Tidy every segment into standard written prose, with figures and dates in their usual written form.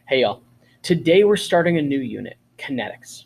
Hey y'all, today we're starting a new unit, kinetics.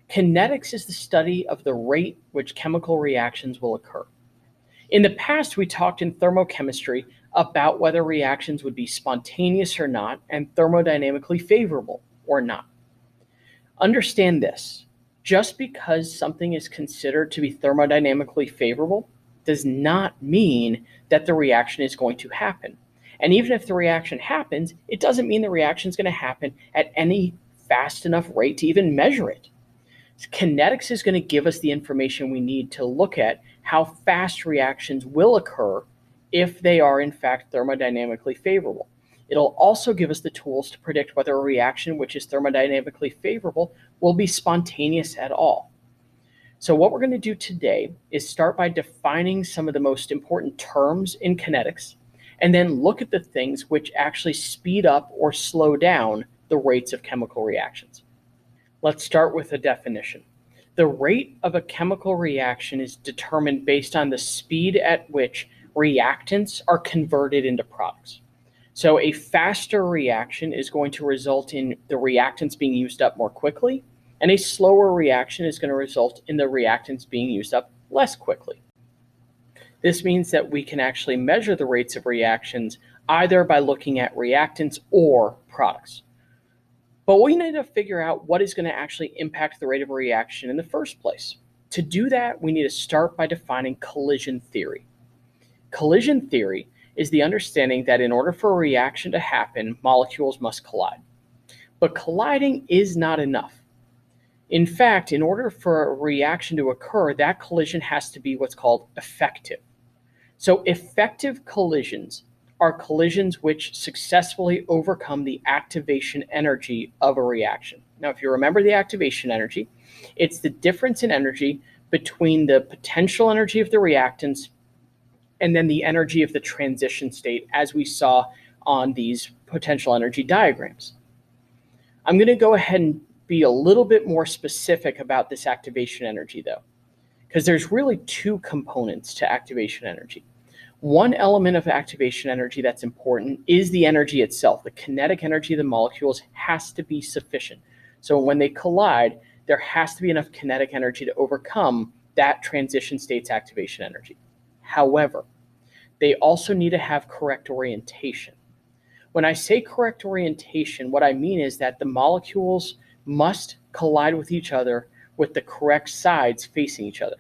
Kinetics is the study of the rate which chemical reactions will occur. In the past, we talked in thermochemistry about whether reactions would be spontaneous or not and thermodynamically favorable or not. Understand this, just because something is considered to be thermodynamically favorable does not mean that the reaction is going to happen. And even if the reaction happens, it doesn't mean the reaction is going to happen at any fast enough rate to even measure it. Kinetics is going to give us the information we need to look at how fast reactions will occur if they are in fact thermodynamically favorable. It'll also give us the tools to predict whether a reaction which is thermodynamically favorable will be spontaneous at all. So what we're going to do today is start by defining some of the most important terms in kinetics, and then look at the things which actually speed up or slow down the rates of chemical reactions. Let's start with a definition. The rate of a chemical reaction is determined based on the speed at which reactants are converted into products. So a faster reaction is going to result in the reactants being used up more quickly, and a slower reaction is going to result in the reactants being used up less quickly. This means that we can actually measure the rates of reactions either by looking at reactants or products. But we need to figure out what is going to actually impact the rate of a reaction in the first place. To do that, we need to start by defining collision theory. Collision theory is the understanding that in order for a reaction to happen, molecules must collide. But colliding is not enough. In fact, in order for a reaction to occur, that collision has to be what's called effective. So effective collisions are collisions which successfully overcome the activation energy of a reaction. Now, if you remember the activation energy, it's the difference in energy between the potential energy of the reactants and then the energy of the transition state, as we saw on these potential energy diagrams. I'm going to go ahead and be a little bit more specific about this activation energy, though, because there's really two components to activation energy. One element of activation energy that's important is the energy itself. The kinetic energy of the molecules has to be sufficient. So when they collide, there has to be enough kinetic energy to overcome that transition state's activation energy. However, they also need to have correct orientation. When I say correct orientation, what I mean is that the molecules must collide with each other with the correct sides facing each other.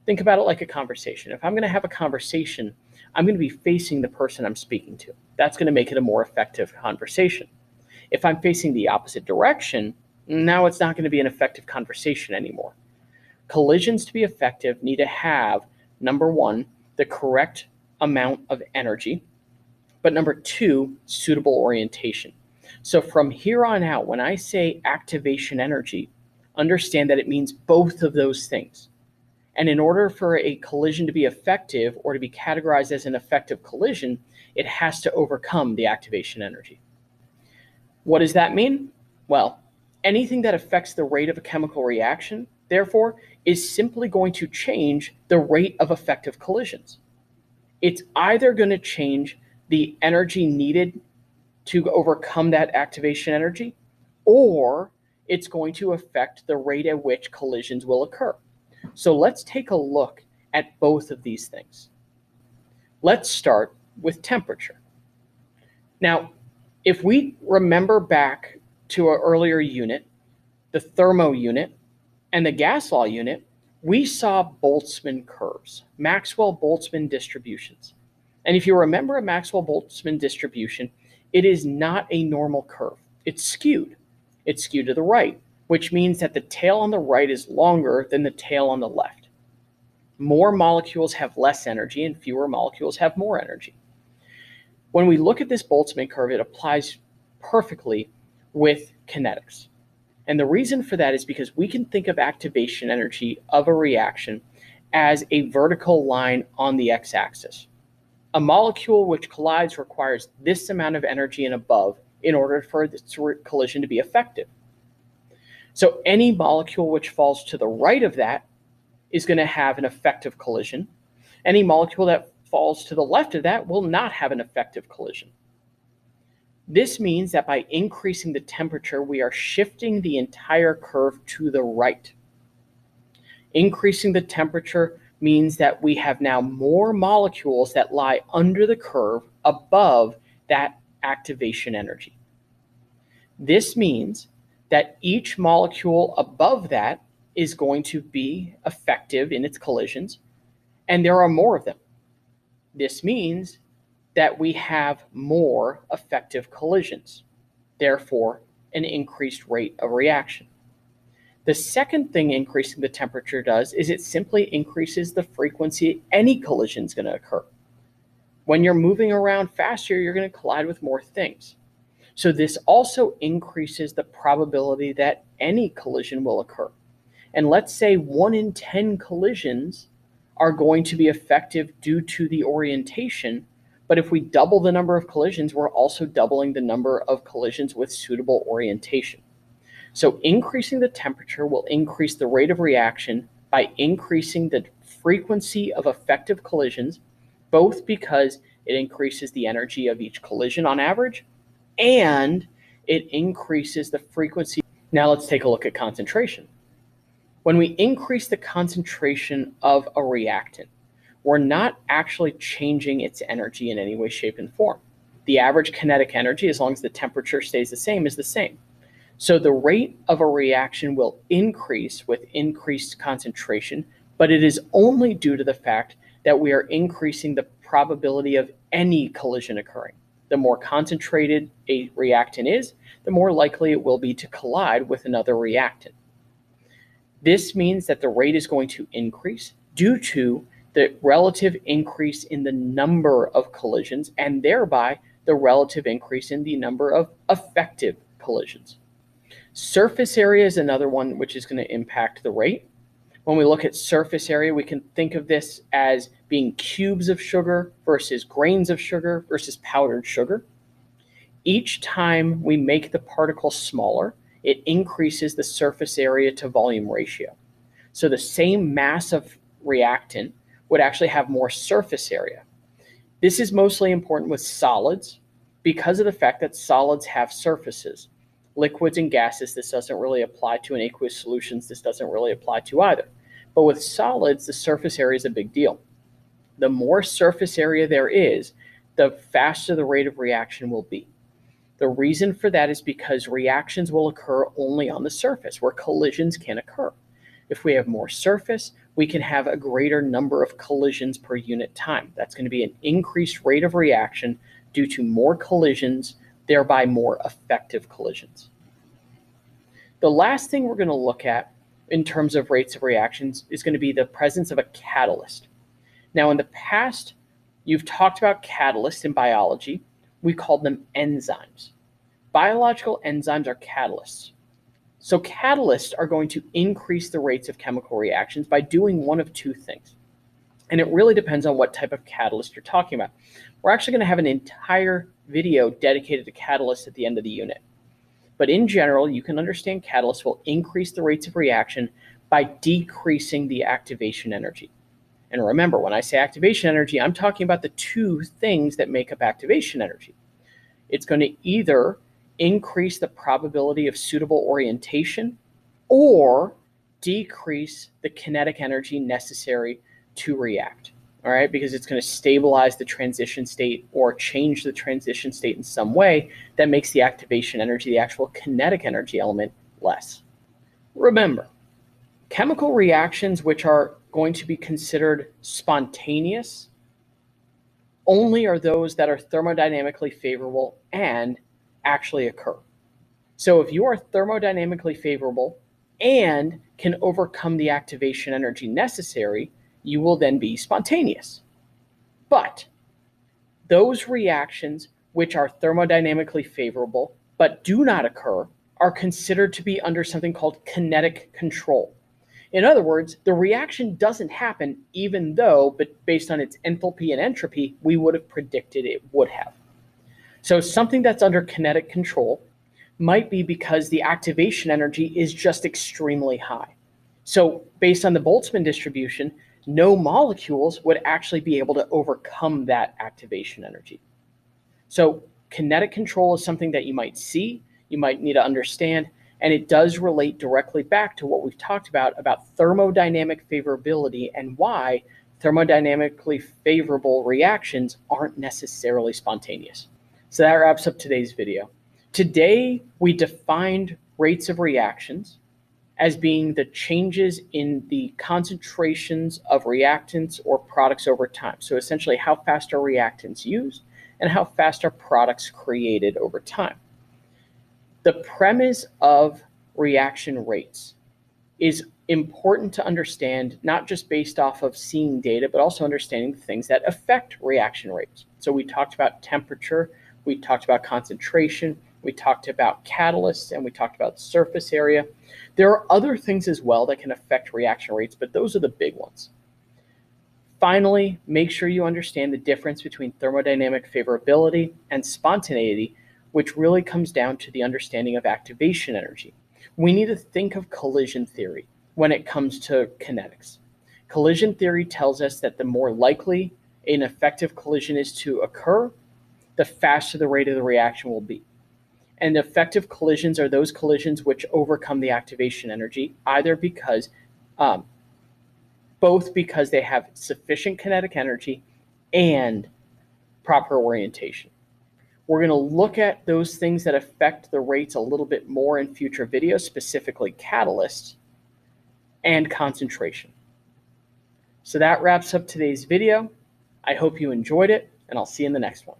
Think about it like a conversation. If I'm going to have a conversation, I'm going to be facing the person I'm speaking to. That's going to make it a more effective conversation. If I'm facing the opposite direction, now it's not going to be an effective conversation anymore. Collisions to be effective need to have, number one, the correct amount of energy, but number two, suitable orientation. So from here on out, when I say activation energy, understand that it means both of those things. And in order for a collision to be effective or to be categorized as an effective collision, it has to overcome the activation energy. What does that mean? Well, anything that affects the rate of a chemical reaction, therefore, is simply going to change the rate of effective collisions. It's either going to change the energy needed to overcome that activation energy, or it's going to affect the rate at which collisions will occur. So let's take a look at both of these things. Let's start with temperature. Now, if we remember back to an earlier unit, the thermo unit and the gas law unit, we saw Boltzmann curves, Maxwell-Boltzmann distributions. And if you remember a Maxwell-Boltzmann distribution, it is not a normal curve. It's skewed. It's skewed to the right, which means that the tail on the right is longer than the tail on the left. More molecules have less energy and fewer molecules have more energy. When we look at this Boltzmann curve, it applies perfectly with kinetics. And the reason for that is because we can think of activation energy of a reaction as a vertical line on the x-axis. A molecule which collides requires this amount of energy and above in order for this collision to be effective. So any molecule which falls to the right of that is going to have an effective collision. Any molecule that falls to the left of that will not have an effective collision. This means that by increasing the temperature, we are shifting the entire curve to the right. Increasing the temperature means that we have now more molecules that lie under the curve above that activation energy. This means that each molecule above that is going to be effective in its collisions, and there are more of them. This means that we have more effective collisions, therefore an increased rate of reaction. The second thing increasing the temperature does is it simply increases the frequency any collision is going to occur. When you're moving around faster, you're going to collide with more things. So this also increases the probability that any collision will occur. And let's say 1 in 10 collisions are going to be effective due to the orientation. But if we double the number of collisions, we're also doubling the number of collisions with suitable orientation. So increasing the temperature will increase the rate of reaction by increasing the frequency of effective collisions, both because it increases the energy of each collision on average, and it increases the frequency. Now let's take a look at concentration. When we increase the concentration of a reactant, we're not actually changing its energy in any way, shape, and form. The average kinetic energy, as long as the temperature stays the same, is the same. So the rate of a reaction will increase with increased concentration, but it is only due to the fact that we are increasing the probability of any collision occurring. The more concentrated a reactant is, the more likely it will be to collide with another reactant. This means that the rate is going to increase due to the relative increase in the number of collisions and thereby the relative increase in the number of effective collisions. Surface area is another one which is going to impact the rate. When we look at surface area, we can think of this as being cubes of sugar versus grains of sugar versus powdered sugar. Each time we make the particle smaller, it increases the surface area to volume ratio. So the same mass of reactant would actually have more surface area. This is mostly important with solids because of the fact that solids have surfaces. Liquids and gases, this doesn't really apply to, and aqueous solutions, this doesn't really apply to either. But with solids, the surface area is a big deal. The more surface area there is, the faster the rate of reaction will be. The reason for that is because reactions will occur only on the surface, where collisions can occur. If we have more surface, we can have a greater number of collisions per unit time. That's going to be an increased rate of reaction due to more collisions, thereby more effective collisions. The last thing we're going to look at in terms of rates of reactions is going to be the presence of a catalyst. Now, in the past, you've talked about catalysts in biology. We called them enzymes. Biological enzymes are catalysts. So catalysts are going to increase the rates of chemical reactions by doing one of two things. And it really depends on what type of catalyst you're talking about. We're actually going to have an entire video dedicated to catalysts at the end of the unit. But in general, you can understand catalysts will increase the rates of reaction by decreasing the activation energy. And remember, when I say activation energy, I'm talking about the two things that make up activation energy. It's going to either increase the probability of suitable orientation or decrease the kinetic energy necessary to react. All right, because it's going to stabilize the transition state or change the transition state in some way that makes the activation energy, the actual kinetic energy element, less. Remember, chemical reactions which are going to be considered spontaneous only are those that are thermodynamically favorable and actually occur. So if you are thermodynamically favorable and can overcome the activation energy necessary, you will then be spontaneous. But those reactions which are thermodynamically favorable but do not occur are considered to be under something called kinetic control. In other words, the reaction doesn't happen even though, but based on its enthalpy and entropy, we would have predicted it would have. So something that's under kinetic control might be because the activation energy is just extremely high. So based on the Boltzmann distribution, no molecules would actually be able to overcome that activation energy. So Kinetic control is something that you might see, you might need to understand, and it does relate directly back to what we've talked about thermodynamic favorability and why thermodynamically favorable reactions aren't necessarily spontaneous. So that wraps up today's video. Today, we defined rates of reactions as being the changes in the concentrations of reactants or products over time. So essentially, how fast are reactants used and how fast are products created over time. The premise of reaction rates is important to understand, not just based off of seeing data, but also understanding the things that affect reaction rates. So we talked about temperature, we talked about concentration, we talked about catalysts, and we talked about surface area. There are other things as well that can affect reaction rates, but those are the big ones. Finally, make sure you understand the difference between thermodynamic favorability and spontaneity, which really comes down to the understanding of activation energy. We need to think of collision theory when it comes to kinetics. Collision theory tells us that the more likely an effective collision is to occur, the faster the rate of the reaction will be. And effective collisions are those collisions which overcome the activation energy, either because, both because they have sufficient kinetic energy and proper orientation. We're going to look at those things that affect the rates a little bit more in future videos, specifically catalysts and concentration. So that wraps up today's video. I hope you enjoyed it, and I'll see you in the next one.